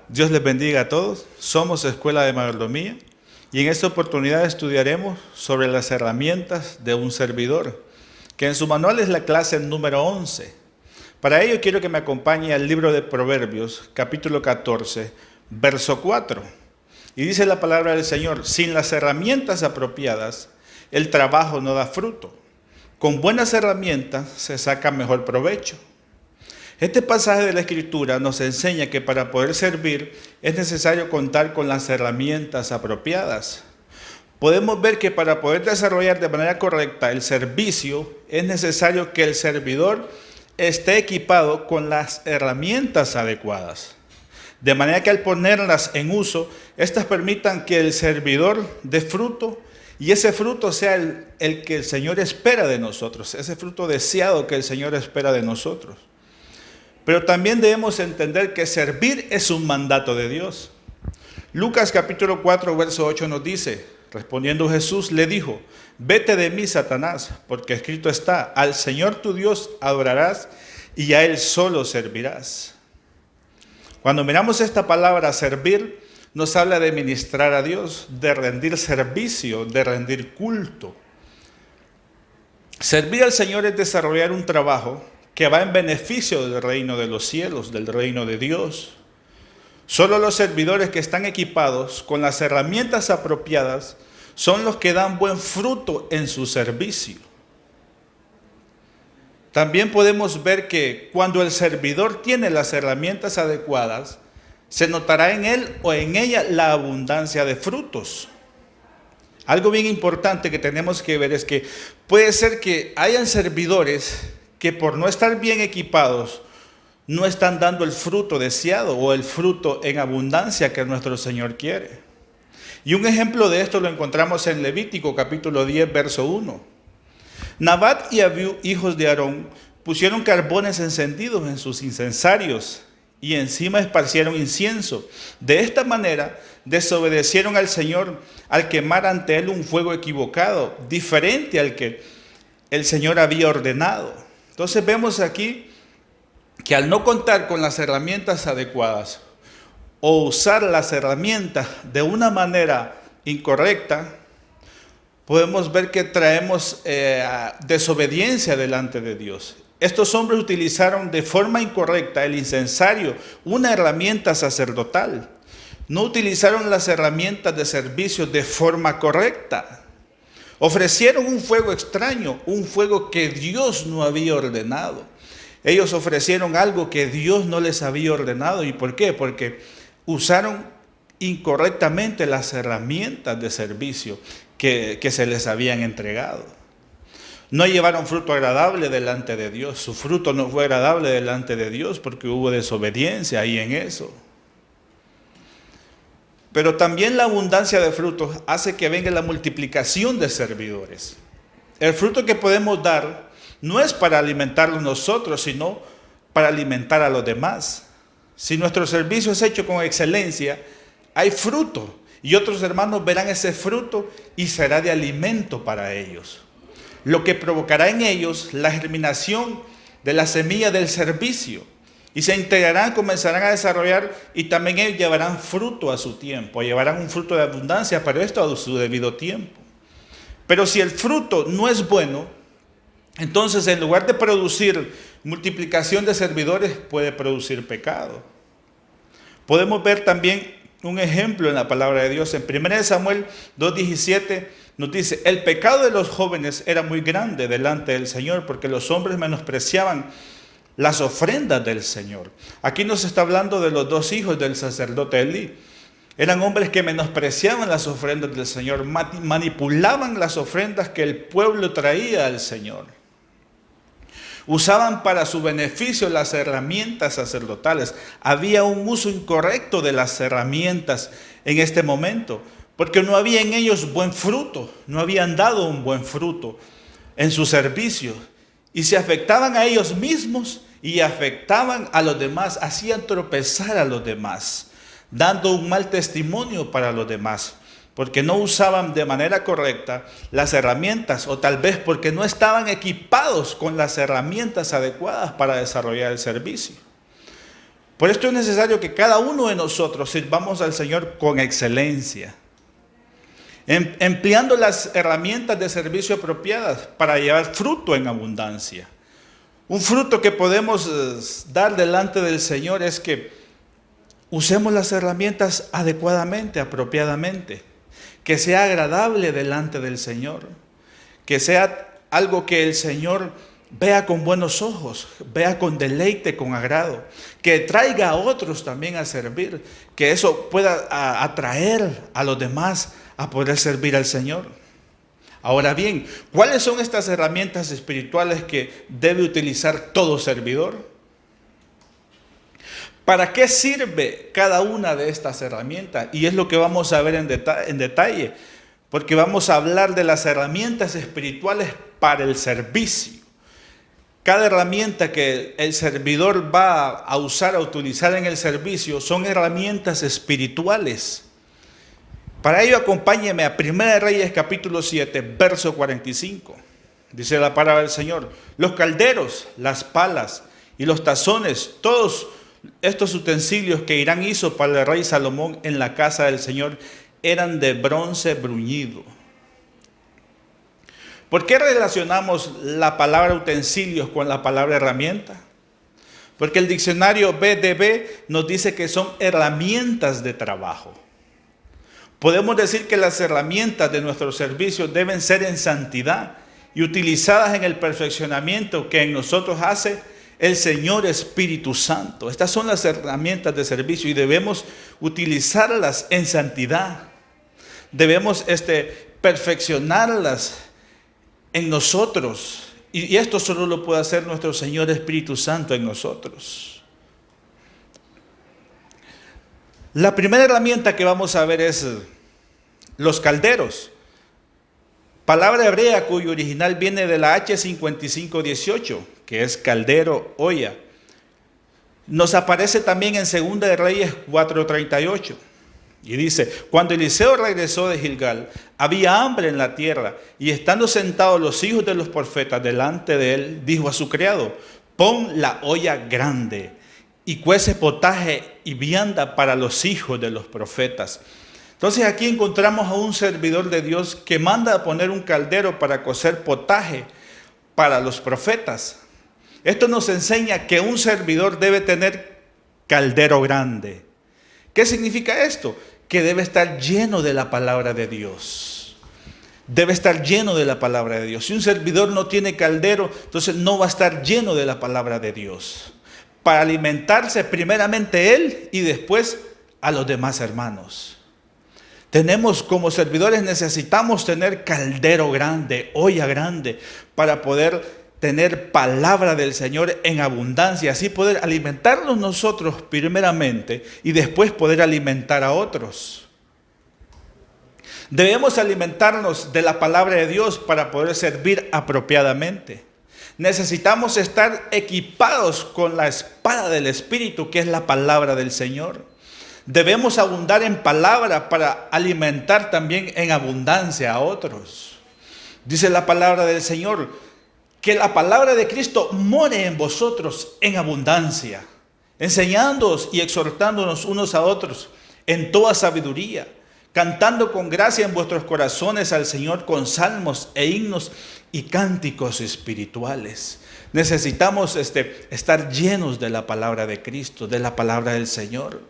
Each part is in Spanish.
Dios les bendiga a todos. Somos Escuela de Mayordomía y en esta oportunidad estudiaremos sobre las herramientas de un servidor, que en su manual es la clase número 11. Para ello quiero que me acompañe al libro de Proverbios, capítulo 14, verso 4. Y dice la palabra del Señor: sin las herramientas apropiadas, el trabajo no da fruto. Con buenas herramientas se saca mejor provecho. Este pasaje de la Escritura nos enseña que para poder servir es necesario contar con las herramientas apropiadas. Podemos ver que para poder desarrollar de manera correcta el servicio es necesario que el servidor esté equipado con las herramientas adecuadas. De manera que al ponerlas en uso, estas permitan que el servidor dé fruto y ese fruto sea el que el Señor espera de nosotros, ese fruto deseado que el Señor espera de nosotros. Pero también debemos entender que servir es un mandato de Dios. Lucas capítulo 4, verso 8 nos dice: respondiendo Jesús le dijo: vete de mí, Satanás, porque escrito está, al Señor tu Dios adorarás y a Él solo servirás. Cuando miramos esta palabra servir, nos habla de ministrar a Dios, de rendir servicio, de rendir culto. Servir al Señor es desarrollar un trabajo que va en beneficio del reino de los cielos, del reino de Dios. Solo los servidores que están equipados con las herramientas apropiadas son los que dan buen fruto en su servicio. También podemos ver que cuando el servidor tiene las herramientas adecuadas, se notará en él o en ella la abundancia de frutos. Algo bien importante que tenemos que ver es que puede ser que hayan servidores que por no estar bien equipados no están dando el fruto deseado o el fruto en abundancia que nuestro Señor quiere. Y un ejemplo de esto lo encontramos en Levítico capítulo 10, verso 1. Nabat y Abiú, hijos de Aarón, pusieron carbones encendidos en sus incensarios y encima esparcieron incienso. De esta manera desobedecieron al Señor al quemar ante él un fuego equivocado, diferente al que el Señor había ordenado. Entonces vemos aquí que al no contar con las herramientas adecuadas o usar las herramientas de una manera incorrecta, podemos ver que traemos desobediencia delante de Dios. Estos hombres utilizaron de forma incorrecta el incensario, una herramienta sacerdotal. No utilizaron las herramientas de servicio de forma correcta. Ofrecieron un fuego extraño, un fuego que Dios no había ordenado. Ellos ofrecieron algo que Dios no les había ordenado. ¿Y por qué? Porque usaron incorrectamente las herramientas de servicio que se les habían entregado. No llevaron fruto agradable delante de Dios. Su fruto no fue agradable delante de Dios porque hubo desobediencia ahí en eso. Pero también la abundancia de frutos hace que venga la multiplicación de servidores. El fruto que podemos dar no es para alimentarlos nosotros, sino para alimentar a los demás. Si nuestro servicio es hecho con excelencia, hay fruto y otros hermanos verán ese fruto y será de alimento para ellos. Lo que provocará en ellos la germinación de la semilla del servicio. Y se integrarán, comenzarán a desarrollar y también ellos llevarán fruto a su tiempo, llevarán un fruto de abundancia, pero esto a su debido tiempo. Pero si el fruto no es bueno, entonces en lugar de producir multiplicación de servidores, puede producir pecado. Podemos ver también un ejemplo en la palabra de Dios. En 1 Samuel 2:17 nos dice: el pecado de los jóvenes era muy grande delante del Señor, porque los hombres menospreciaban las ofrendas del Señor. Aquí nos está hablando de los dos hijos del sacerdote Elí. Eran hombres que menospreciaban las ofrendas del Señor, manipulaban las ofrendas que el pueblo traía al Señor. Usaban para su beneficio las herramientas sacerdotales. Había un uso incorrecto de las herramientas en este momento, porque no había en ellos buen fruto, no habían dado un buen fruto en su servicio. Y se afectaban a ellos mismos y afectaban a los demás, hacían tropezar a los demás, dando un mal testimonio para los demás, porque no usaban de manera correcta las herramientas, o tal vez porque no estaban equipados con las herramientas adecuadas para desarrollar el servicio. Por esto es necesario que cada uno de nosotros sirvamos al Señor con excelencia, empleando las herramientas de servicio apropiadas para llevar fruto en abundancia. Un fruto que podemos dar delante del Señor es que usemos las herramientas adecuadamente, apropiadamente, que sea agradable delante del Señor, que sea algo que el Señor vea con buenos ojos, vea con deleite, con agrado, que traiga a otros también a servir, que eso pueda atraer a los demás a poder servir al Señor. Ahora bien, ¿cuáles son estas herramientas espirituales que debe utilizar todo servidor? ¿Para qué sirve cada una de estas herramientas? Y es lo que vamos a ver en detalle, porque vamos a hablar de las herramientas espirituales para el servicio. Cada herramienta que el servidor va a usar, a utilizar en el servicio, son herramientas espirituales. Para ello acompáñeme a 1 Reyes capítulo 7, verso 45. Dice la palabra del Señor: los calderos, las palas y los tazones, todos estos utensilios que Hiram hizo para el rey Salomón en la casa del Señor, eran de bronce bruñido. ¿Por qué relacionamos la palabra utensilios con la palabra herramienta? Porque el diccionario BDB nos dice que son herramientas de trabajo. Podemos decir que las herramientas de nuestro servicio deben ser en santidad y utilizadas en el perfeccionamiento que en nosotros hace el Señor Espíritu Santo. Estas son las herramientas de servicio y debemos utilizarlas en santidad. Debemos perfeccionarlas en nosotros. Y esto solo lo puede hacer nuestro Señor Espíritu Santo en nosotros. La primera herramienta que vamos a ver es los calderos. Palabra hebrea cuyo original viene de la H5518, que es caldero, olla. Nos aparece también en 2 de Reyes 4:38. Y dice: cuando Eliseo regresó de Gilgal, había hambre en la tierra, y estando sentados los hijos de los profetas delante de él, dijo a su criado: pon la olla grande y cuece potaje y vianda para los hijos de los profetas. Entonces aquí encontramos a un servidor de Dios que manda a poner un caldero para cocer potaje para los profetas. Esto nos enseña que un servidor debe tener caldero grande. ¿Qué significa esto? Que debe estar lleno de la palabra de Dios. Debe estar lleno de la palabra de Dios. Si un servidor no tiene caldero, entonces no va a estar lleno de la palabra de Dios. Para alimentarse primeramente él y después a los demás hermanos. Tenemos como servidores, necesitamos tener caldero grande, olla grande, para poder tener palabra del Señor en abundancia, así poder alimentarnos nosotros primeramente y después poder alimentar a otros. Debemos alimentarnos de la palabra de Dios para poder servir apropiadamente. Necesitamos estar equipados con la espada del Espíritu, que es la palabra del Señor. Debemos abundar en palabra para alimentar también en abundancia a otros. Dice la palabra del Señor: que la palabra de Cristo more en vosotros en abundancia, enseñándoos y exhortándonos unos a otros en toda sabiduría, cantando con gracia en vuestros corazones al Señor con salmos e himnos y cánticos espirituales. Necesitamos estar llenos de la palabra de Cristo, de la palabra del Señor.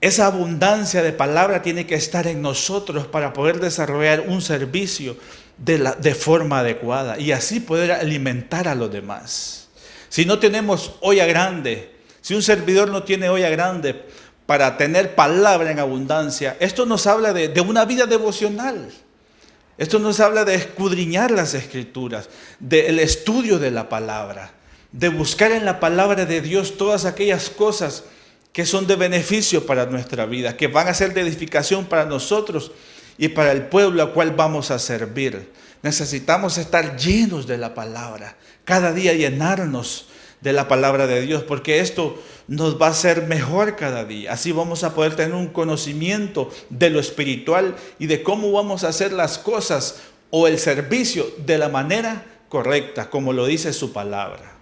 Esa abundancia de palabra tiene que estar en nosotros para poder desarrollar un servicio de forma adecuada y así poder alimentar a los demás. Si no tenemos olla grande, si un servidor no tiene olla grande para tener palabra en abundancia, esto nos habla de una vida devocional. Esto nos habla de escudriñar las Escrituras, del estudio de la palabra, de buscar en la palabra de Dios todas aquellas cosas que son de beneficio para nuestra vida, que van a ser de edificación para nosotros y para el pueblo al cual vamos a servir. Necesitamos estar llenos de la palabra, cada día llenarnos de la palabra de Dios, porque esto nos va a hacer mejor cada día. Así vamos a poder tener un conocimiento de lo espiritual y de cómo vamos a hacer las cosas o el servicio de la manera correcta, como lo dice su palabra.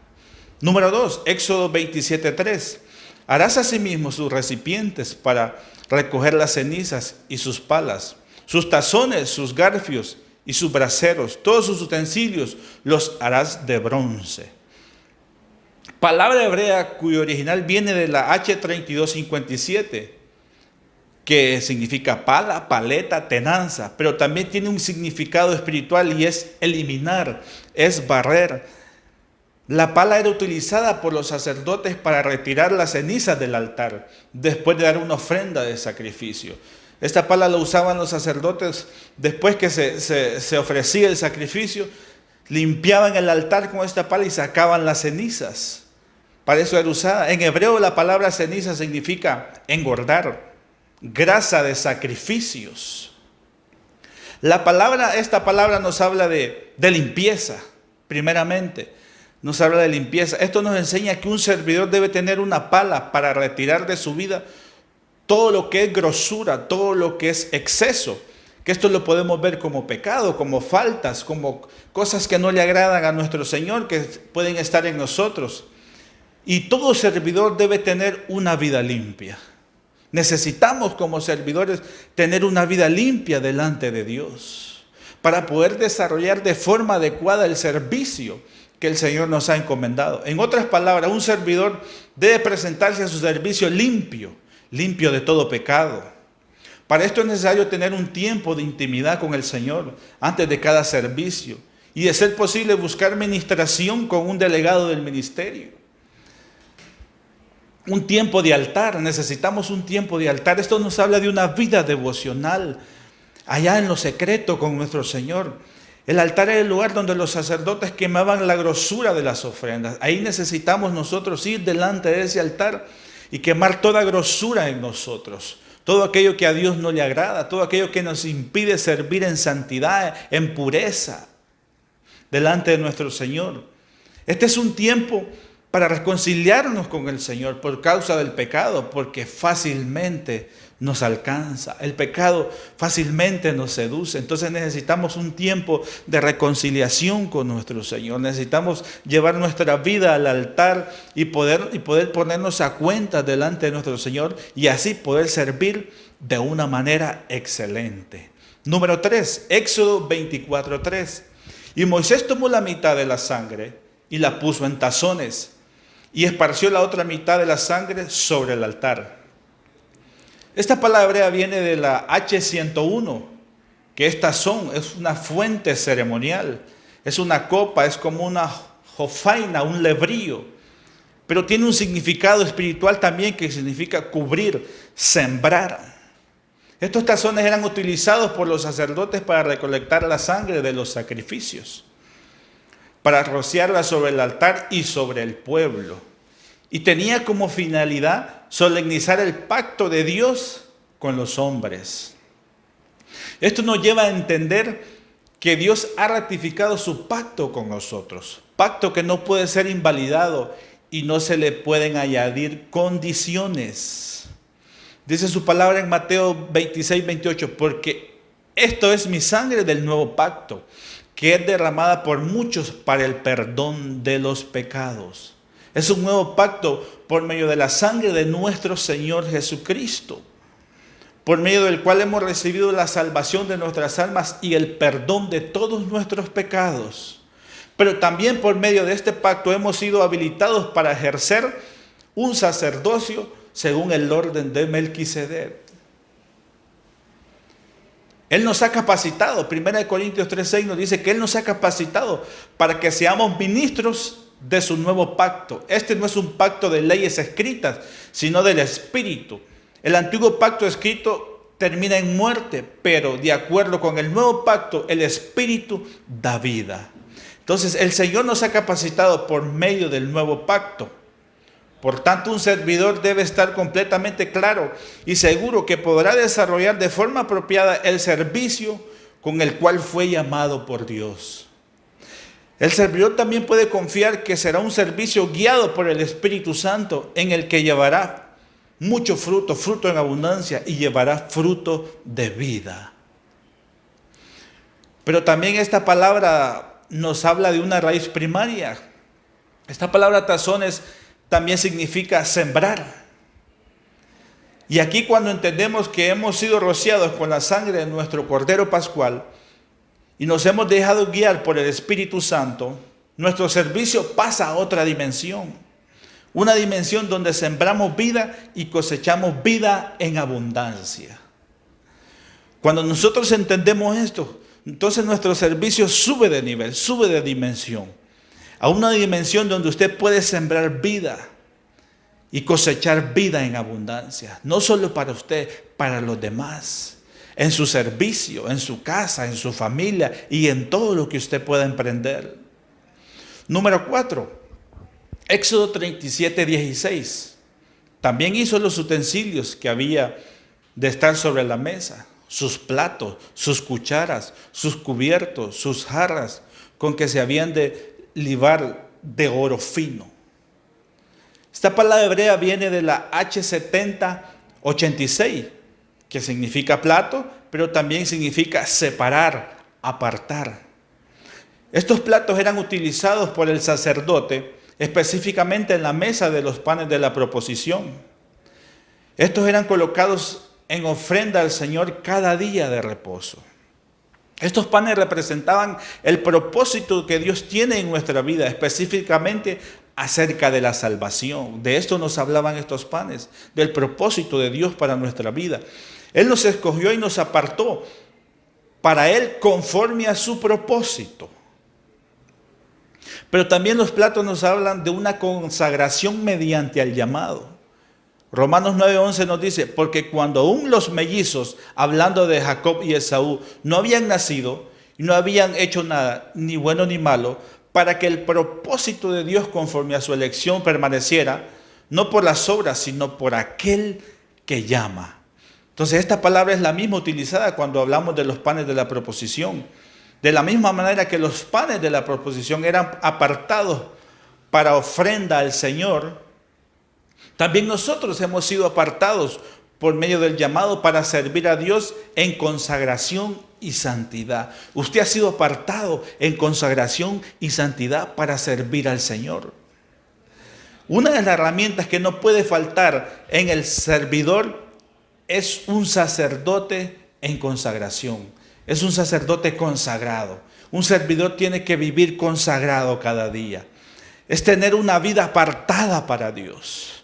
Número 2, Éxodo 27:3. Harás asimismo sus recipientes para recoger las cenizas y sus palas, sus tazones, sus garfios y sus braseros, todos sus utensilios los harás de bronce. Palabra hebrea cuyo original viene de la H3257, que significa pala, paleta, tenanza, pero también tiene un significado espiritual y es eliminar, es barrer. La pala era utilizada por los sacerdotes para retirar las cenizas del altar, después de dar una ofrenda de sacrificio. Esta pala la usaban los sacerdotes después que se ofrecía el sacrificio, limpiaban el altar con esta pala y sacaban las cenizas. Para eso era usada. En hebreo la palabra ceniza significa engordar, grasa de sacrificios. Esta palabra nos habla de limpieza, primeramente. Nos habla de limpieza. Esto nos enseña que un servidor debe tener una pala para retirar de su vida todo lo que es grosura, todo lo que es exceso. Que esto lo podemos ver como pecado, como faltas, como cosas que no le agradan a nuestro Señor, que pueden estar en nosotros. Y todo servidor debe tener una vida limpia. Necesitamos como servidores tener una vida limpia delante de Dios para poder desarrollar de forma adecuada el servicio que el Señor nos ha encomendado. En otras palabras, un servidor debe presentarse a su servicio limpio de todo pecado. Para esto es necesario tener un tiempo de intimidad con el Señor antes de cada servicio y, de ser posible, buscar ministración con un delegado del ministerio. Un tiempo de altar, necesitamos un tiempo de altar. Esto nos habla de una vida devocional, allá en lo secreto con nuestro Señor. El altar era el lugar donde los sacerdotes quemaban la grosura de las ofrendas. Ahí necesitamos nosotros ir delante de ese altar y quemar toda grosura en nosotros. Todo aquello que a Dios no le agrada, todo aquello que nos impide servir en santidad, en pureza, delante de nuestro Señor. Este es un tiempo para reconciliarnos con el Señor por causa del pecado, porque fácilmente nos alcanza. El pecado fácilmente nos seduce. Entonces necesitamos un tiempo de reconciliación con nuestro Señor. Necesitamos llevar nuestra vida al altar y poder ponernos a cuenta delante de nuestro Señor y así poder servir de una manera excelente. Número 3, Éxodo 24:3. Y Moisés tomó la mitad de la sangre y la puso en tazones y esparció la otra mitad de la sangre sobre el altar. Esta palabra hebrea viene de la H101, que es tazón, es una fuente ceremonial, es una copa, es como una jofaina, un lebrío, pero tiene un significado espiritual también que significa cubrir, sembrar. Estos tazones eran utilizados por los sacerdotes para recolectar la sangre de los sacrificios, para rociarla sobre el altar y sobre el pueblo. Y tenía como finalidad solemnizar el pacto de Dios con los hombres. Esto nos lleva a entender que Dios ha ratificado su pacto con nosotros. Pacto que no puede ser invalidado y no se le pueden añadir condiciones. Dice su palabra en Mateo 26:28, porque esto es mi sangre del nuevo pacto, que es derramada por muchos para el perdón de los pecados. Es un nuevo pacto por medio de la sangre de nuestro Señor Jesucristo, por medio del cual hemos recibido la salvación de nuestras almas y el perdón de todos nuestros pecados. Pero también por medio de este pacto hemos sido habilitados para ejercer un sacerdocio según el orden de Melquisedec. Él nos ha capacitado. 1 Corintios 3:6 nos dice que Él nos ha capacitado para que seamos ministros de su nuevo pacto. Este no es un pacto de leyes escritas, sino del Espíritu. El antiguo pacto escrito termina en muerte, pero de acuerdo con el nuevo pacto, el Espíritu da vida. Entonces, el Señor nos ha capacitado por medio del nuevo pacto. Por tanto, un servidor debe estar completamente claro y seguro que podrá desarrollar de forma apropiada el servicio con el cual fue llamado por Dios. El servidor también puede confiar que será un servicio guiado por el Espíritu Santo, en el que llevará mucho fruto, fruto en abundancia, y llevará fruto de vida. Pero también esta palabra nos habla de una raíz primaria. Esta palabra tazones también significa sembrar. Y aquí cuando entendemos que hemos sido rociados con la sangre de nuestro Cordero Pascual y nos hemos dejado guiar por el Espíritu Santo, nuestro servicio pasa a otra dimensión. Una dimensión donde sembramos vida y cosechamos vida en abundancia. Cuando nosotros entendemos esto, entonces nuestro servicio sube de nivel, sube de dimensión. A una dimensión donde usted puede sembrar vida y cosechar vida en abundancia. No solo para usted, para los demás. En su servicio, en su casa, en su familia y en todo lo que usted pueda emprender. Número 4. Éxodo 37:16. También hizo los utensilios que había de estar sobre la mesa. Sus platos, sus cucharas, sus cubiertos, sus jarras, con que se habían de libar de oro fino. Esta palabra hebrea viene de la H7086, que significa plato, pero también significa separar, apartar. Estos platos eran utilizados por el sacerdote, específicamente en la mesa de los panes de la proposición. Estos eran colocados en ofrenda al Señor cada día de reposo. Estos panes representaban el propósito que Dios tiene en nuestra vida, específicamente acerca de la salvación. De esto nos hablaban estos panes, del propósito de Dios para nuestra vida. Él nos escogió y nos apartó para Él conforme a su propósito. Pero también los platos nos hablan de una consagración mediante el llamado. Romanos 9:11 nos dice, porque cuando aún los mellizos, hablando de Jacob y Esaú, no habían nacido y no habían hecho nada, ni bueno ni malo, para que el propósito de Dios conforme a su elección permaneciera, no por las obras, sino por aquel que llama. Entonces esta palabra es la misma utilizada cuando hablamos de los panes de la proposición. De la misma manera que los panes de la proposición eran apartados para ofrenda al Señor, también nosotros hemos sido apartados por medio del llamado para servir a Dios en consagración y santidad. Usted ha sido apartado en consagración y santidad para servir al Señor. Una de las herramientas que no puede faltar en el servidor es un sacerdote en consagración. Es un sacerdote consagrado. Un servidor tiene que vivir consagrado cada día. Es tener una vida apartada para Dios.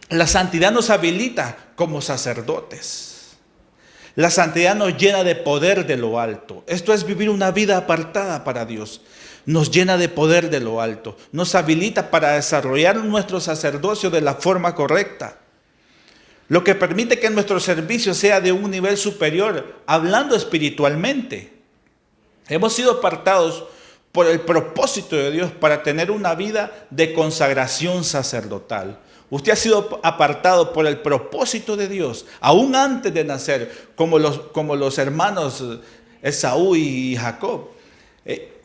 La santidad nos habilita como sacerdotes. La santidad nos llena de poder de lo alto. Esto es vivir una vida apartada para Dios. Nos llena de poder de lo alto. Nos habilita para desarrollar nuestro sacerdocio de la forma correcta. Lo que permite que nuestro servicio sea de un nivel superior, hablando espiritualmente. Hemos sido apartados por el propósito de Dios para tener una vida de consagración sacerdotal. Usted ha sido apartado por el propósito de Dios, aún antes de nacer, como los hermanos Esaú y Jacob.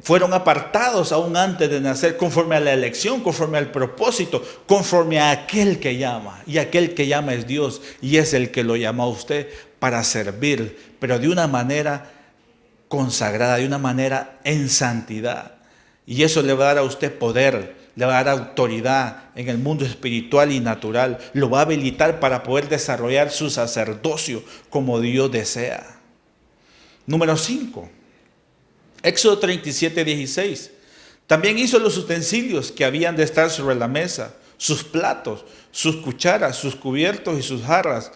Fueron apartados aún antes de nacer, conforme a la elección, conforme al propósito, conforme a aquel que llama. Y aquel que llama es Dios, y es el que lo llamó a usted para servir, pero de una manera consagrada, de una manera en santidad. Y eso le va a dar a usted poder, le va a dar autoridad en el mundo espiritual y natural. Lo va a habilitar para poder desarrollar su sacerdocio como Dios desea. Número 5. Éxodo 37:16. También hizo los utensilios que habían de estar sobre la mesa, sus platos, sus cucharas, sus cubiertos y sus jarras,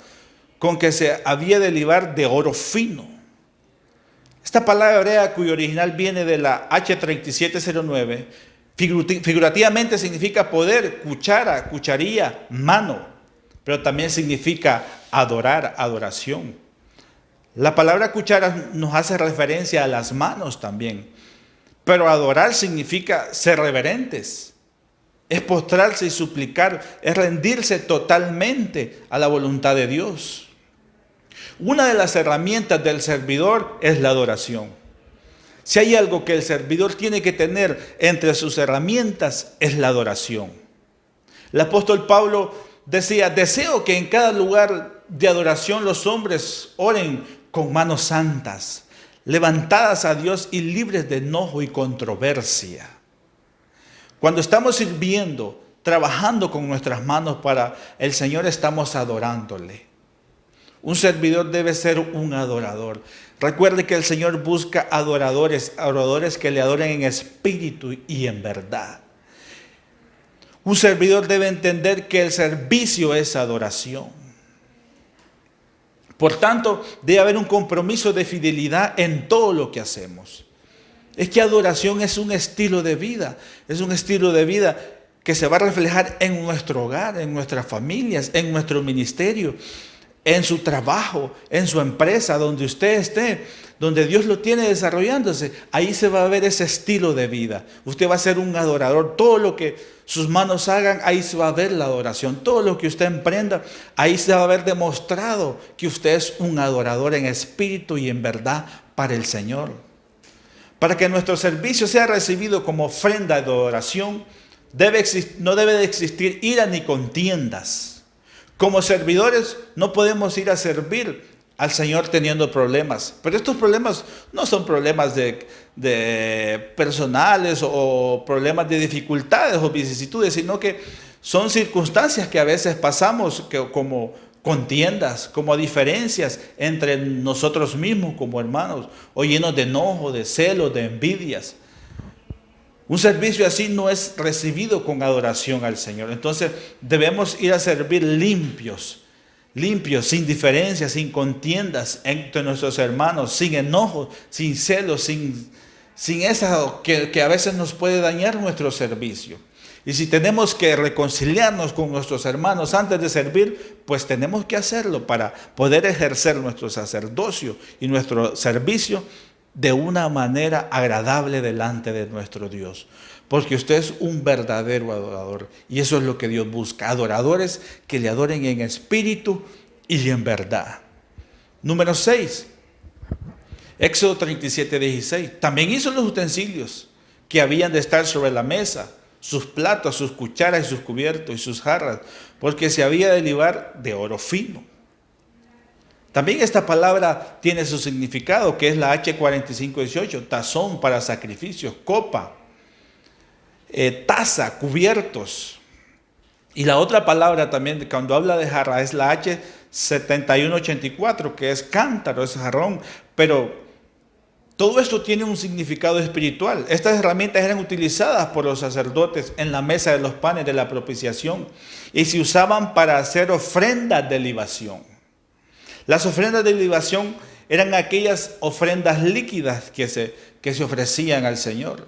con que se había de libar de oro fino. Esta palabra hebrea, cuyo original viene de la H3709, figurativamente significa poder, cuchara, cucharilla, mano, pero también significa adorar, adoración. La palabra cuchara nos hace referencia a las manos también, pero adorar significa ser reverentes, es postrarse y suplicar, es rendirse totalmente a la voluntad de Dios. Una de las herramientas del servidor es la adoración. Si hay algo que el servidor tiene que tener entre sus herramientas es la adoración. El apóstol Pablo decía, deseo que en cada lugar de adoración los hombres oren con manos santas, levantadas a Dios y libres de enojo y controversia. Cuando estamos sirviendo, trabajando con nuestras manos para el Señor, estamos adorándole. Un servidor debe ser un adorador. Recuerde que el Señor busca adoradores que le adoren en espíritu y en verdad. Un servidor debe entender que el servicio es adoración. Por tanto, debe haber un compromiso de fidelidad en todo lo que hacemos. Es que adoración es un estilo de vida. Es un estilo de vida que se va a reflejar en nuestro hogar, en nuestras familias, en nuestro ministerio, en su trabajo, en su empresa, donde usted esté, donde Dios lo tiene desarrollándose. Ahí se va a ver ese estilo de vida. Usted va a ser un adorador. Todo lo que sus manos hagan, ahí se va a ver la adoración. Todo lo que usted emprenda, ahí se va a ver demostrado que usted es un adorador en espíritu y en verdad para el Señor. Para que nuestro servicio sea recibido como ofrenda de adoración, no debe de existir ira ni contiendas. Como servidores no podemos ir a servir al Señor teniendo problemas. Pero estos problemas no son problemas de personales o problemas de dificultades o vicisitudes, sino que son circunstancias que a veces pasamos como contiendas, como diferencias entre nosotros mismos como hermanos, o llenos de enojo, de celos, de envidias. Un servicio así no es recibido con adoración al Señor. Entonces debemos ir a servir limpios, sin diferencias, sin contiendas entre nuestros hermanos, sin enojo, sin celos, sin eso que a veces nos puede dañar nuestro servicio. Y si tenemos que reconciliarnos con nuestros hermanos antes de servir, pues tenemos que hacerlo para poder ejercer nuestro sacerdocio y nuestro servicio de una manera agradable delante de nuestro Dios. Porque usted es un verdadero adorador. Y eso es lo que Dios busca. Adoradores que le adoren en espíritu y en verdad. Número 6. Éxodo 37:16. También hizo los utensilios que habían de estar sobre la mesa, sus platos, sus cucharas y sus cubiertos y sus jarras, porque se había de libar de oro fino. También esta palabra tiene su significado, que es la H4518, tazón para sacrificios, copa, taza, cubiertos. Y la otra palabra también, cuando habla de jarra, es la H7184, que es cántaro, es jarrón. Pero todo esto tiene un significado espiritual. Estas herramientas eran utilizadas por los sacerdotes en la mesa de los panes de la propiciación y se usaban para hacer ofrendas de libación. Las ofrendas de libación eran aquellas ofrendas líquidas que se ofrecían al Señor.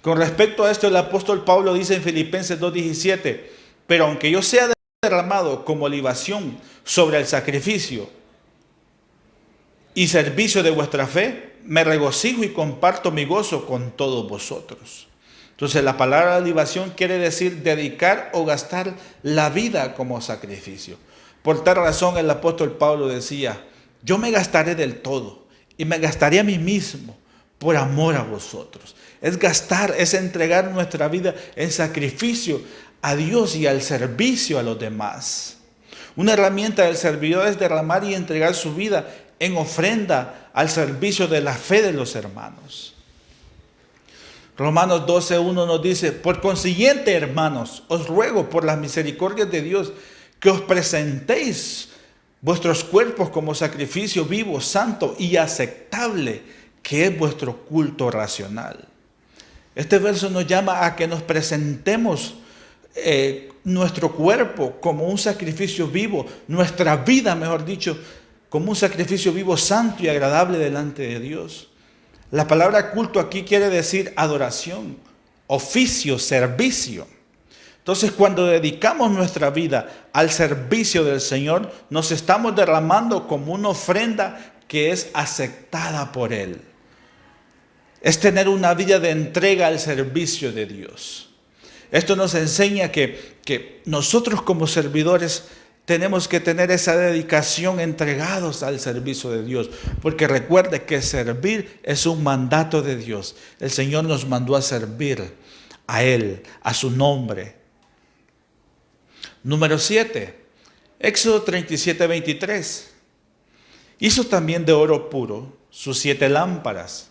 Con respecto a esto, el apóstol Pablo dice en Filipenses 2:17, pero aunque yo sea derramado como libación sobre el sacrificio y servicio de vuestra fe, me regocijo y comparto mi gozo con todos vosotros. Entonces la palabra libación quiere decir dedicar o gastar la vida como sacrificio. Por tal razón el apóstol Pablo decía, yo me gastaré del todo y me gastaré a mí mismo por amor a vosotros. Es gastar, es entregar nuestra vida en sacrificio a Dios y al servicio a los demás. Una herramienta del servidor es derramar y entregar su vida en ofrenda al servicio de la fe de los hermanos. Romanos 12:1 nos dice, por consiguiente, hermanos, os ruego por las misericordias de Dios que os presentéis vuestros cuerpos como sacrificio vivo, santo y aceptable, que es vuestro culto racional. Este verso nos llama a que nos presentemos nuestro cuerpo como un sacrificio vivo, nuestra vida, mejor dicho, como un sacrificio vivo, santo y agradable delante de Dios. La palabra culto aquí quiere decir adoración, oficio, servicio. Entonces, cuando dedicamos nuestra vida al servicio del Señor, nos estamos derramando como una ofrenda que es aceptada por Él. Es tener una vida de entrega al servicio de Dios. Esto nos enseña que nosotros como servidores tenemos que tener esa dedicación entregados al servicio de Dios. Porque recuerde que servir es un mandato de Dios. El Señor nos mandó a servir a Él, a su nombre. Número 7, Éxodo 37:23. Hizo también de oro puro sus 7 lámparas,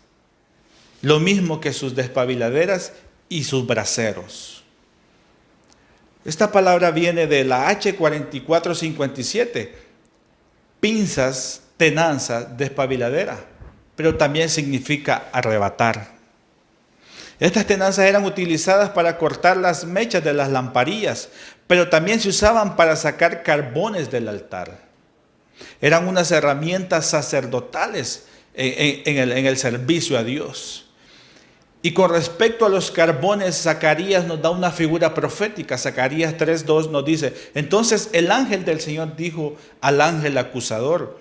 lo mismo que sus despabiladeras y sus braseros. Esta palabra viene de la H4457, pinzas, tenanza, despabiladera, pero también significa arrebatar. Estas tenazas eran utilizadas para cortar las mechas de las lamparillas, pero también se usaban para sacar carbones del altar. Eran unas herramientas sacerdotales en el servicio a Dios. Y con respecto a los carbones, Zacarías nos da una figura profética. Zacarías 3:2 nos dice: entonces el ángel del Señor dijo al ángel acusador,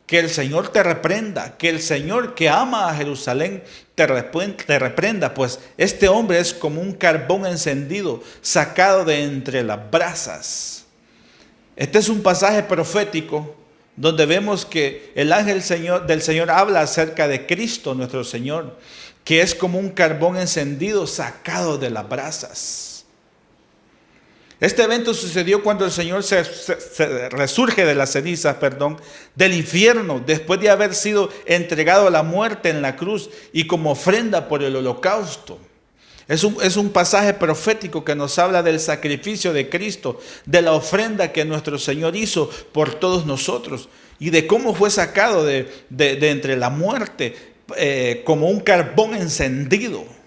que el Señor te reprenda, que el Señor que ama a Jerusalén te reprenda, pues este hombre es como un carbón encendido, sacado de entre las brasas. Este es un pasaje profético donde vemos que el ángel del Señor habla acerca de Cristo nuestro Señor, que es como un carbón encendido sacado de las brasas. Este evento sucedió cuando el Señor se resurge de las cenizas, del infierno, después de haber sido entregado a la muerte en la cruz y como ofrenda por el holocausto. Es un pasaje profético que nos habla del sacrificio de Cristo, de la ofrenda que nuestro Señor hizo por todos nosotros y de cómo fue sacado de entre la muerte como un carbón encendido.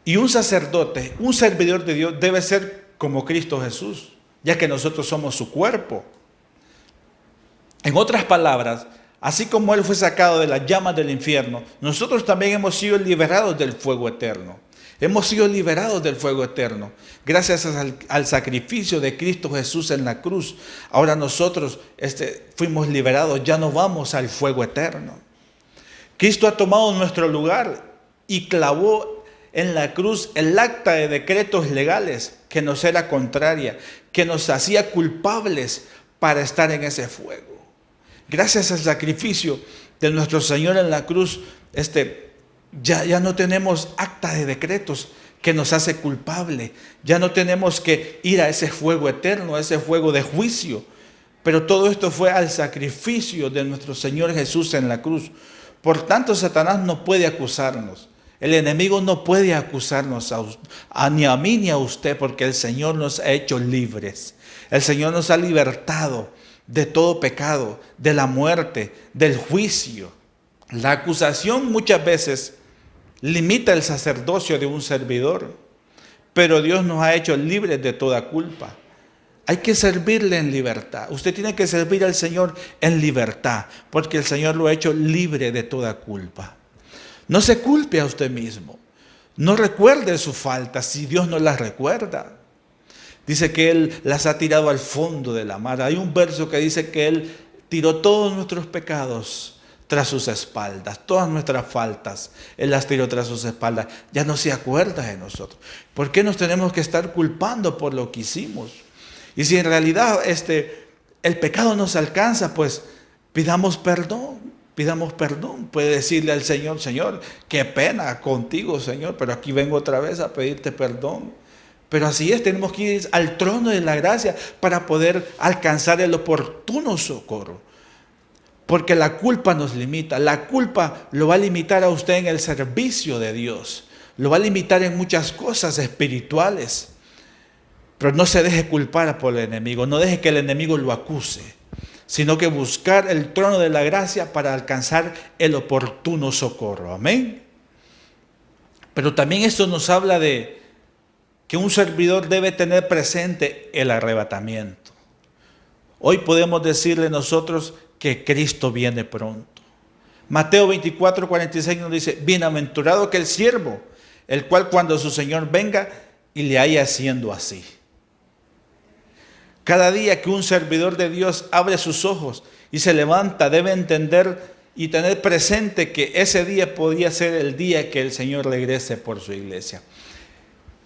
Y un sacerdote, un servidor de Dios, debe ser como Cristo Jesús, ya que nosotros somos su cuerpo. En otras palabras, así como Él fue sacado de las llamas del infierno, nosotros también hemos sido liberados del fuego eterno. Hemos sido liberados del fuego eterno. Gracias al sacrificio de Cristo Jesús en la cruz, ahora nosotros fuimos liberados, ya no vamos al fuego eterno. Cristo ha tomado nuestro lugar y clavó en la cruz el acta de decretos legales que nos era contraria, que nos hacía culpables para estar en ese fuego. Gracias al sacrificio de nuestro Señor en la cruz, ya no tenemos acta de decretos que nos hace culpable. Ya no tenemos que ir a ese fuego eterno, a ese fuego de juicio. Pero todo esto fue al sacrificio de nuestro Señor Jesús en la cruz. Por tanto, Satanás no puede acusarnos. El enemigo no puede acusarnos ni a mí ni a usted, porque el Señor nos ha hecho libres. El Señor nos ha libertado de todo pecado, de la muerte, del juicio. La acusación muchas veces limita el sacerdocio de un servidor, pero Dios nos ha hecho libres de toda culpa. Hay que servirle en libertad. Usted tiene que servir al Señor en libertad, porque el Señor lo ha hecho libre de toda culpa. No se culpe a usted mismo. No recuerde sus faltas si Dios no las recuerda. Dice que Él las ha tirado al fondo de la mar. Hay un verso que dice que Él tiró todos nuestros pecados tras sus espaldas, todas nuestras faltas, Él las tiró tras sus espaldas. Ya no se acuerda de nosotros. ¿Por qué nos tenemos que estar culpando por lo que hicimos? Y si en realidad el pecado nos alcanza, pues pidamos perdón. Pidamos perdón. Puede decirle al Señor: Señor, qué pena contigo, Señor, pero aquí vengo otra vez a pedirte perdón. Pero así es, tenemos que ir al trono de la gracia para poder alcanzar el oportuno socorro. Porque la culpa nos limita. La culpa lo va a limitar a usted en el servicio de Dios. Lo va a limitar en muchas cosas espirituales. Pero no se deje culpar por el enemigo. No deje que el enemigo lo acuse, sino que buscar el trono de la gracia para alcanzar el oportuno socorro. Amén. Pero también esto nos habla de que un servidor debe tener presente el arrebatamiento. Hoy podemos decirle nosotros que Cristo viene pronto. Mateo 24:46 nos dice: bienaventurado que el siervo, el cual cuando su Señor venga y le haya haciendo así. Cada día que un servidor de Dios abre sus ojos y se levanta, debe entender y tener presente que ese día podría ser el día que el Señor regrese por su iglesia.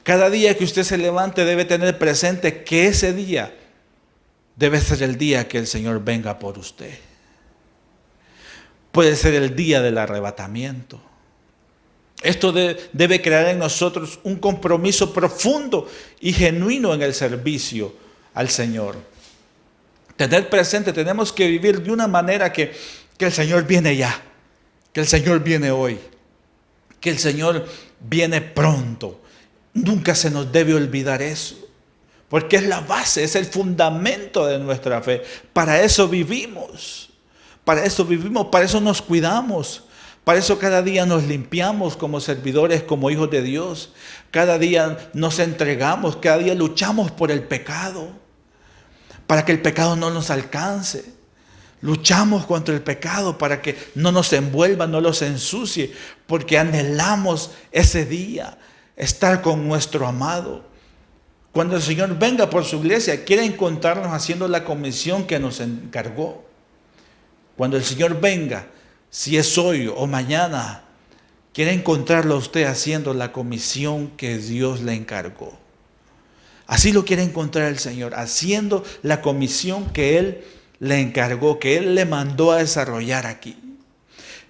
Cada día que usted se levante debe tener presente que ese día debe ser el día que el Señor venga por usted. Puede ser el día del arrebatamiento. Esto debe crear en nosotros un compromiso profundo y genuino en el servicio al Señor. Tener presente, tenemos que vivir de una manera que el Señor viene ya, que el Señor viene hoy, que el Señor viene pronto. Nunca se nos debe olvidar eso, porque es la base, es el fundamento de nuestra fe. Para eso vivimos, para eso nos cuidamos. Para eso cada día nos limpiamos como servidores, como hijos de Dios. Cada día nos entregamos, cada día luchamos por el pecado, para que el pecado no nos alcance. Luchamos contra el pecado para que no nos envuelva, no nos ensucie, porque anhelamos ese día, estar con nuestro amado. Cuando el Señor venga por su iglesia, quiere encontrarnos haciendo la comisión que nos encargó. Cuando el Señor venga, si es hoy o mañana, quiere encontrarlo a usted haciendo la comisión que Dios le encargó. Así lo quiere encontrar el Señor, haciendo la comisión que Él le encargó, que Él le mandó a desarrollar aquí.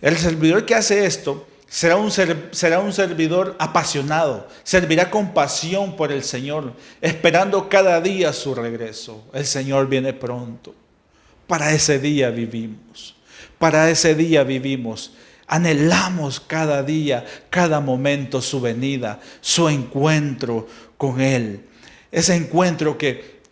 El servidor que hace esto será un servidor apasionado, servirá con pasión por el Señor, esperando cada día su regreso. El Señor viene pronto. Para ese día vivimos. Para ese día vivimos. Anhelamos cada día, cada momento su venida, su encuentro con Él. Ese encuentro que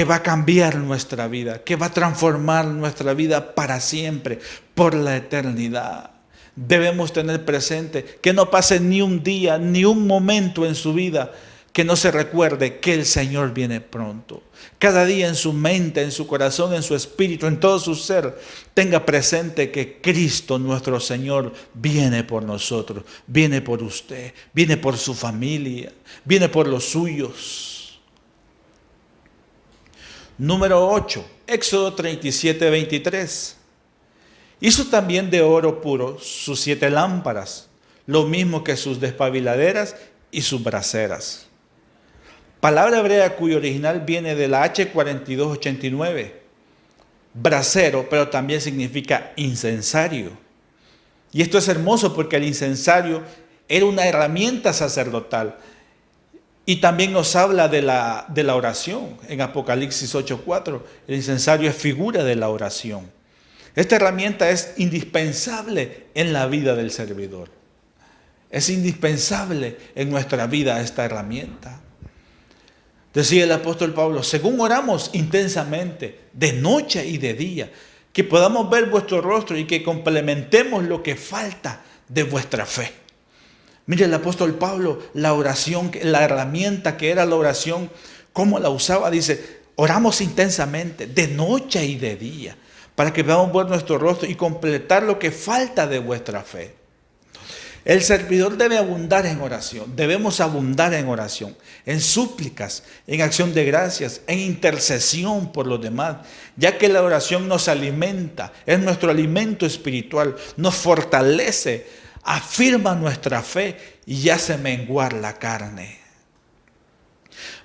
va a cambiar nuestra vida, que va a transformar nuestra vida para siempre, por la eternidad. Debemos tener presente que no pase ni un día, ni un momento en su vida que no se recuerde que el Señor viene pronto. Cada día en su mente, en su corazón, en su espíritu, en todo su ser, tenga presente que Cristo nuestro Señor viene por nosotros, viene por usted, viene por su familia, viene por los suyos. Número 8, Éxodo 37, 23. Hizo también de oro puro sus 7 lámparas, lo mismo que sus despabiladeras y sus braseras. Palabra hebrea cuyo original viene de la H4289. Brasero, pero también significa incensario. Y esto es hermoso porque el incensario era una herramienta sacerdotal. Y también nos habla de la oración. En Apocalipsis 8:4, el incensario es figura de la oración. Esta herramienta es indispensable en la vida del servidor. Es indispensable en nuestra vida esta herramienta. Decía el apóstol Pablo, según oramos intensamente, de noche y de día, que podamos ver vuestro rostro y que complementemos lo que falta de vuestra fe. Mire el apóstol Pablo, la oración, la herramienta que era la oración, cómo la usaba. Dice, oramos intensamente, de noche y de día, para que podamos ver nuestro rostro y completar lo que falta de vuestra fe. El servidor debe abundar en oración, debemos abundar en oración, en súplicas, en acción de gracias, en intercesión por los demás, ya que la oración nos alimenta, es nuestro alimento espiritual, nos fortalece, afirma nuestra fe y hace menguar la carne.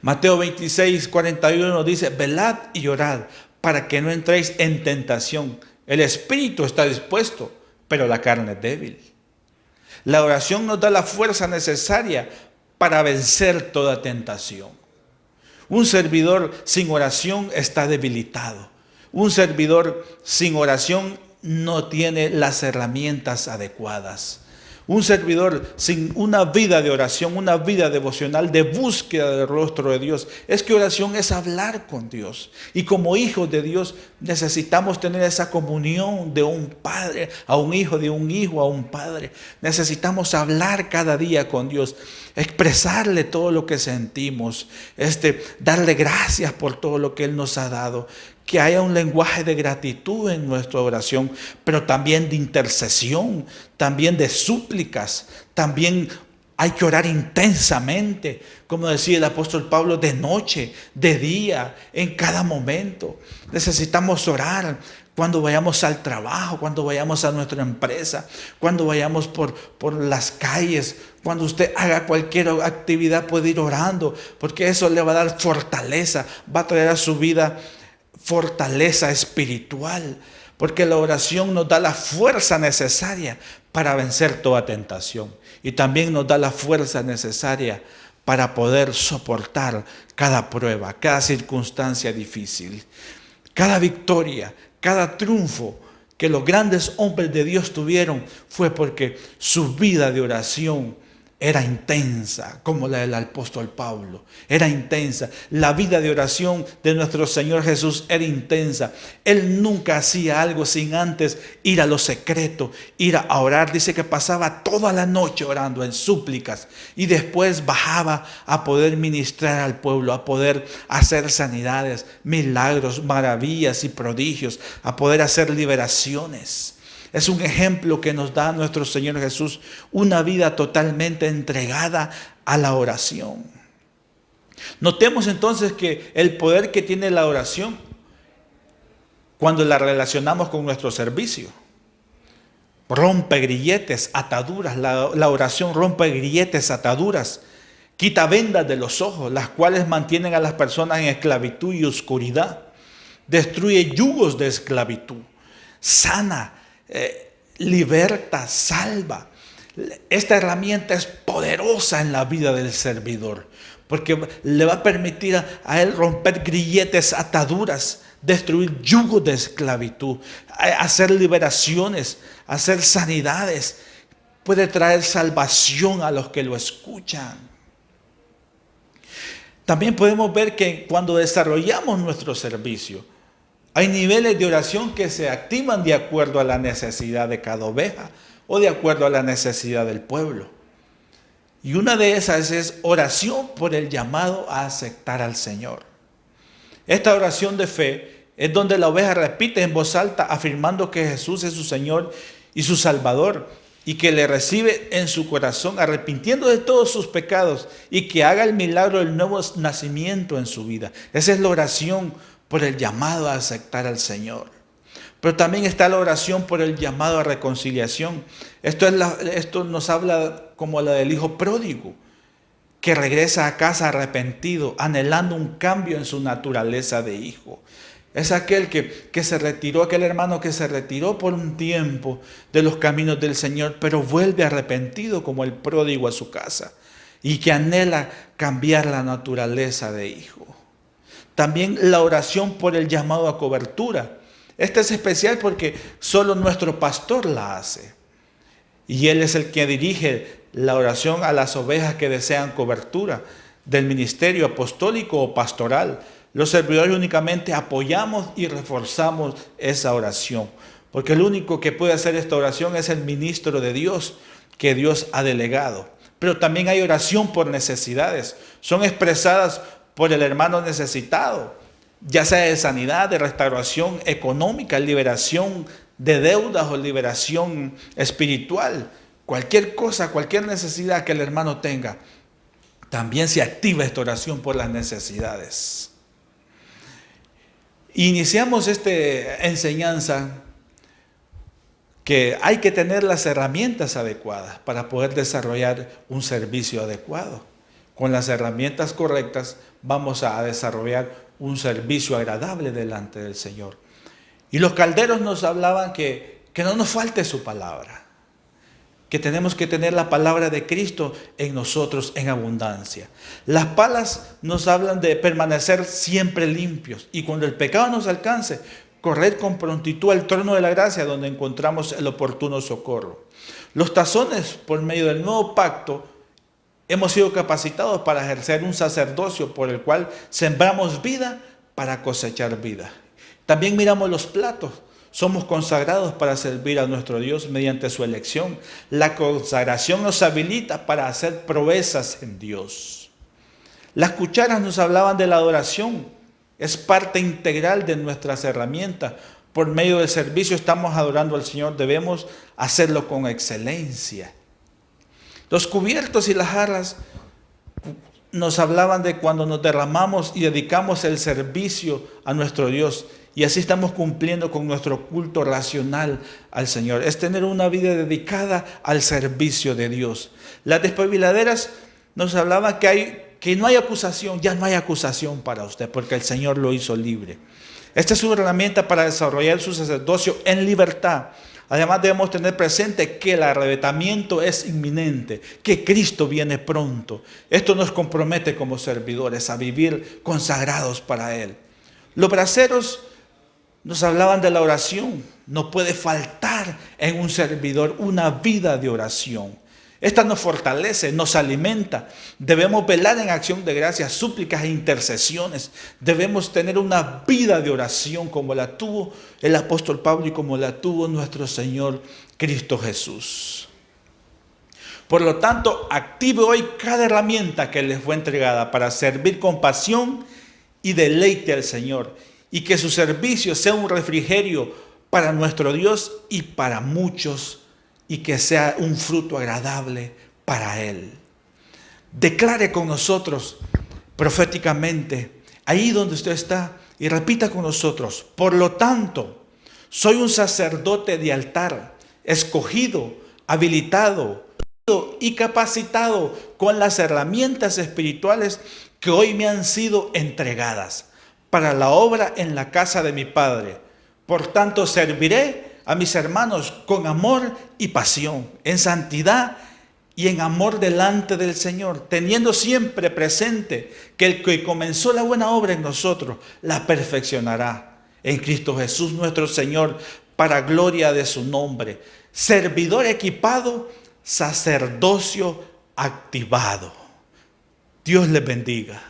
Mateo 26, 41 dice, velad y orad para que no entréis en tentación. El espíritu está dispuesto, pero la carne es débil. La oración nos da la fuerza necesaria para vencer toda tentación. Un servidor sin oración está debilitado. Un servidor sin oración no tiene las herramientas adecuadas. Un servidor sin una vida de oración, una vida devocional de búsqueda del rostro de Dios. Es que oración es hablar con Dios. Y como hijos de Dios necesitamos tener esa comunión de un padre a un hijo, de un hijo a un padre. Necesitamos hablar cada día con Dios. Expresarle todo lo que sentimos. Darle gracias por todo lo que Él nos ha dado. Que haya un lenguaje de gratitud en nuestra oración, pero también de intercesión, también de súplicas, también hay que orar intensamente, como decía el apóstol Pablo, de noche, de día, en cada momento. Necesitamos orar cuando vayamos al trabajo, cuando vayamos a nuestra empresa, cuando vayamos por las calles, cuando usted haga cualquier actividad puede ir orando, porque eso le va a dar fortaleza, va a traer a su vida fortaleza espiritual, porque la oración nos da la fuerza necesaria para vencer toda tentación y también nos da la fuerza necesaria para poder soportar cada prueba, cada circunstancia difícil, cada victoria, cada triunfo que los grandes hombres de Dios tuvieron fue porque su vida de oración era intensa, como la del apóstol Pablo. Era intensa. La vida de oración de nuestro Señor Jesús era intensa. Él nunca hacía algo sin antes ir a lo secreto, ir a orar. Dice que pasaba toda la noche orando en súplicas y después bajaba a poder ministrar al pueblo, a poder hacer sanidades, milagros, maravillas y prodigios, a poder hacer liberaciones. Es un ejemplo que nos da nuestro Señor Jesús, una vida totalmente entregada a la oración. Notemos entonces que el poder que tiene la oración cuando la relacionamos con nuestro servicio. Rompe grilletes, ataduras. La oración rompe grilletes, ataduras. Quita vendas de los ojos, las cuales mantienen a las personas en esclavitud y oscuridad. Destruye yugos de esclavitud. Sana. Liberta, salva. Esta herramienta es poderosa en la vida del servidor, porque le va a permitir a él romper grilletes, ataduras, destruir yugos de esclavitud, hacer liberaciones, hacer sanidades. Puede traer salvación a los que lo escuchan. También podemos ver que cuando desarrollamos nuestro servicio, hay niveles de oración que se activan de acuerdo a la necesidad de cada oveja o de acuerdo a la necesidad del pueblo. Y una de esas es oración por el llamado a aceptar al Señor. Esta oración de fe es donde la oveja repite en voz alta afirmando que Jesús es su Señor y su Salvador y que le recibe en su corazón arrepintiendo de todos sus pecados y que haga el milagro del nuevo nacimiento en su vida. Esa es la oración por el llamado a aceptar al Señor. Pero también está la oración por el llamado a reconciliación. Esto nos habla como la del hijo pródigo, que regresa a casa arrepentido, anhelando un cambio en su naturaleza de hijo. Es aquel que se retiró, aquel hermano que se retiró por un tiempo de los caminos del Señor, pero vuelve arrepentido como el pródigo a su casa y que anhela cambiar la naturaleza de hijo. También la oración por el llamado a cobertura. Esta es especial porque solo nuestro pastor la hace. Y él es el que dirige la oración a las ovejas que desean cobertura del ministerio apostólico o pastoral. Los servidores únicamente apoyamos y reforzamos esa oración. Porque el único que puede hacer esta oración es el ministro de Dios que Dios ha delegado. Pero también hay oración por necesidades. Son expresadas por el hermano necesitado, ya sea de sanidad, de restauración económica, liberación de deudas o liberación espiritual. Cualquier cosa, cualquier necesidad que el hermano tenga, también se activa esta oración por las necesidades. Iniciamos esta enseñanza que hay que tener las herramientas adecuadas para poder desarrollar un servicio adecuado. Con las herramientas correctas vamos a desarrollar un servicio agradable delante del Señor. Y los calderos nos hablaban que no nos falte su palabra, que tenemos que tener la palabra de Cristo en nosotros en abundancia. Las palas nos hablan de permanecer siempre limpios y cuando el pecado nos alcance, correr con prontitud al trono de la gracia donde encontramos el oportuno socorro. Los tazones, por medio del nuevo pacto, hemos sido capacitados para ejercer un sacerdocio por el cual sembramos vida para cosechar vida. También miramos los platos. Somos consagrados para servir a nuestro Dios mediante su elección. La consagración nos habilita para hacer proezas en Dios. Las cucharas nos hablaban de la adoración. Es parte integral de nuestras herramientas. Por medio del servicio estamos adorando al Señor. Debemos hacerlo con excelencia. Los cubiertos y las jarras nos hablaban de cuando nos derramamos y dedicamos el servicio a nuestro Dios. Y así estamos cumpliendo con nuestro culto racional al Señor. Es tener una vida dedicada al servicio de Dios. Las despabiladeras nos hablaban que no hay acusación, ya no hay acusación para usted, porque el Señor lo hizo libre. Esta es una herramienta para desarrollar su sacerdocio en libertad. Además debemos tener presente que el arrebatamiento es inminente, que Cristo viene pronto. Esto nos compromete como servidores a vivir consagrados para Él. Los braceros nos hablaban de la oración. No puede faltar en un servidor una vida de oración. Esta nos fortalece, nos alimenta. Debemos velar en acción de gracias, súplicas e intercesiones. Debemos tener una vida de oración como la tuvo el apóstol Pablo y como la tuvo nuestro Señor Cristo Jesús. Por lo tanto, active hoy cada herramienta que les fue entregada para servir con pasión y deleite al Señor. Y que su servicio sea un refrigerio para nuestro Dios y para muchos, y que sea un fruto agradable para Él. Declare con nosotros proféticamente, ahí donde usted está, y repita con nosotros: por lo tanto, soy un sacerdote de altar, escogido, habilitado y capacitado con las herramientas espirituales que hoy me han sido entregadas para la obra en la casa de mi Padre. Por tanto, serviré a mis hermanos con amor y pasión, en santidad y en amor delante del Señor, teniendo siempre presente que el que comenzó la buena obra en nosotros la perfeccionará en Cristo Jesús nuestro Señor, para gloria de su nombre. Servidor equipado, sacerdocio activado. Dios les bendiga.